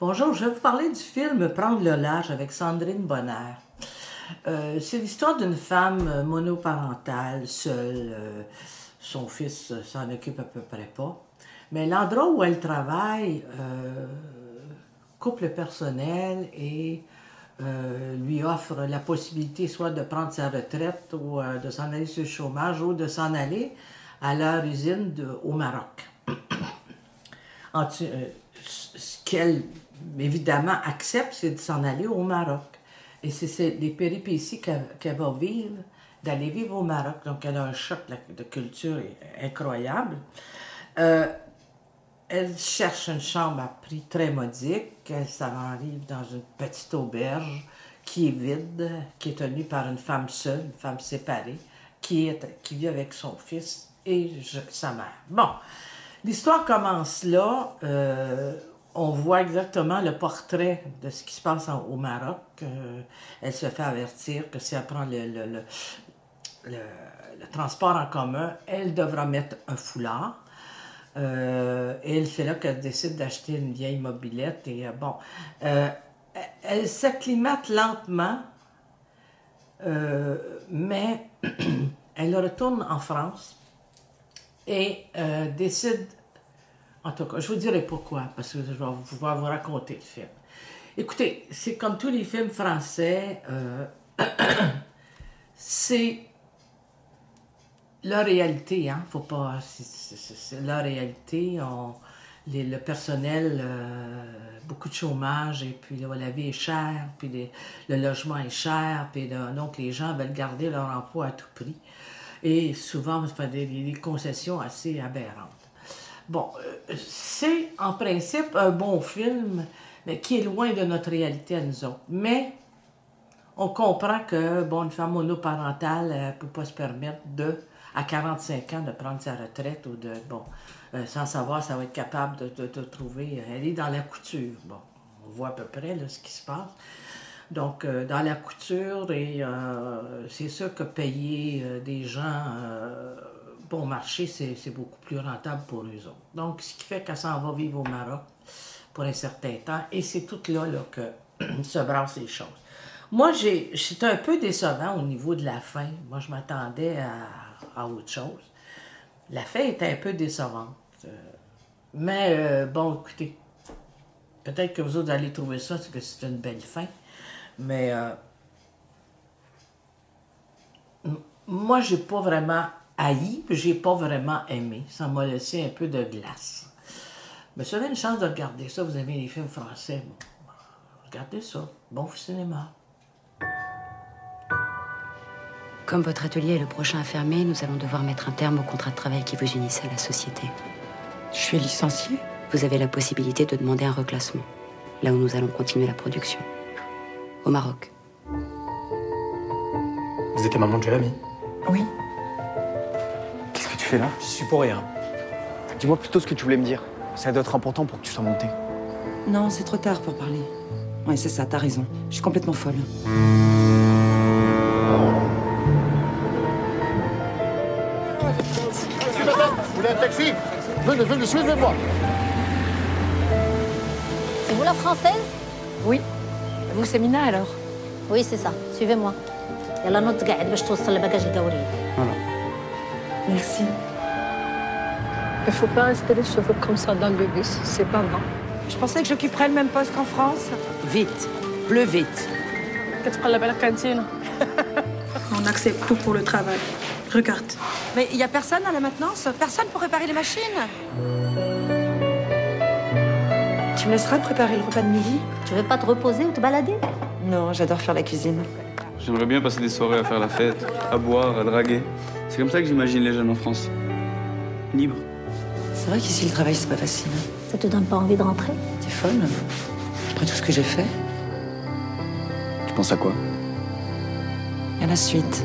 Bonjour, je vais vous parler du film Prendre le large avec Sandrine Bonnaire. C'est l'histoire d'une femme monoparentale, seule. Son fils s'en occupe à peu près pas. Mais l'endroit où elle travaille coupe le personnel et lui offre la possibilité soit de prendre sa retraite ou de s'en aller sur le chômage ou de s'en aller à leur usine au Maroc. Ce qu'elle, évidemment, accepte, c'est de s'en aller au Maroc. Et c'est les péripéties qu'elle va vivre, d'aller vivre au Maroc. Donc, elle a un choc de culture incroyable. Elle cherche une chambre à prix très modique. Elle s'arrive dans une petite auberge qui est vide, qui est tenue par une femme seule, une femme séparée, qui vit avec son fils et sa mère. Bon, l'histoire commence là. On voit exactement le portrait de ce qui se passe au Maroc. Elle se fait avertir que si elle prend le transport en commun, elle devra mettre un foulard. Et c'est là qu'elle décide d'acheter une vieille mobilette. Et elle s'acclimate lentement, mais elle retourne en France et décide. En tout cas, je vous dirai pourquoi, parce que je vais vous raconter le film. Écoutez, c'est comme tous les films français, c'est leur réalité, hein, faut pas... C'est leur réalité, le personnel, beaucoup de chômage, et puis la vie est chère, puis le logement est cher, puis donc les gens veulent garder leur emploi à tout prix. Et souvent, on se fait des concessions assez aberrantes. Bon, c'est en principe un bon film, mais qui est loin de notre réalité à nous autres. Mais on comprend que, bon, une femme monoparentale ne peut pas se permettre à 45 ans, de prendre sa retraite ou sans savoir si elle va être capable de trouver. Elle est dans la couture. Bon, on voit à peu près là, ce qui se passe. Donc, dans la couture, et c'est sûr que payer des gens bon marché, c'est beaucoup plus rentable pour eux autres. Donc, ce qui fait qu'elle s'en va vivre au Maroc pour un certain temps, et c'est tout là que se brassent les choses. Moi, c'était un peu décevant au niveau de la fin. Moi, je m'attendais à autre chose. La fin était un peu décevante. Mais bon, écoutez, peut-être que vous autres allez trouver ça, que c'est une belle fin. Mais moi, j'ai pas vraiment haï, puis j'ai pas vraiment aimé. Ça m'a laissé un peu de glace. Mais si vous avez une chance de regarder ça, vous aimez les films français, bon, regardez ça. Bon cinéma. Comme votre atelier est le prochain à fermer, nous allons devoir mettre un terme au contrat de travail qui vous unissait à la société. Je suis licenciée. Vous avez la possibilité de demander un reclassement, là où nous allons continuer la production. Au Maroc. Vous êtes la maman de Jérémy? Oui. Qu'est-ce que tu fais là? J'y suis pour rien. Dis-moi plutôt ce que tu voulais me dire. Ça doit être important pour que tu sois montée. Non, c'est trop tard pour parler. Ouais, c'est ça, t'as raison. Je suis complètement folle. Vous voulez un taxi? Venez, suivez-moi. C'est vous la française? Oui. Vous, c'est Mina, alors? Oui, c'est ça. Suivez-moi. يلا نط قاعد باش توصل لباجاج الدورية. Voilà. Merci. Il faut pas rester les cheveux comme ça dans le bus, c'est pas bon. Je pensais que j'occuperais le même poste qu'en France. Vite. Plus vite. كتقلب على الكانتينة. On accepte tout pour le travail. Regarde. Mais il y a personne à la maintenance? Personne pour réparer les machines? Tu me laisseras préparer le repas de midi? Tu veux pas te reposer ou te balader? Non, j'adore faire la cuisine. J'aimerais bien passer des soirées à faire la fête, à boire, à draguer. C'est comme ça que j'imagine les jeunes en France. Libre. C'est vrai qu'ici, le travail, c'est pas facile. Ça te donne pas envie de rentrer? T'es folle? Après tout ce que j'ai fait, Tu penses à quoi? il y a la suite.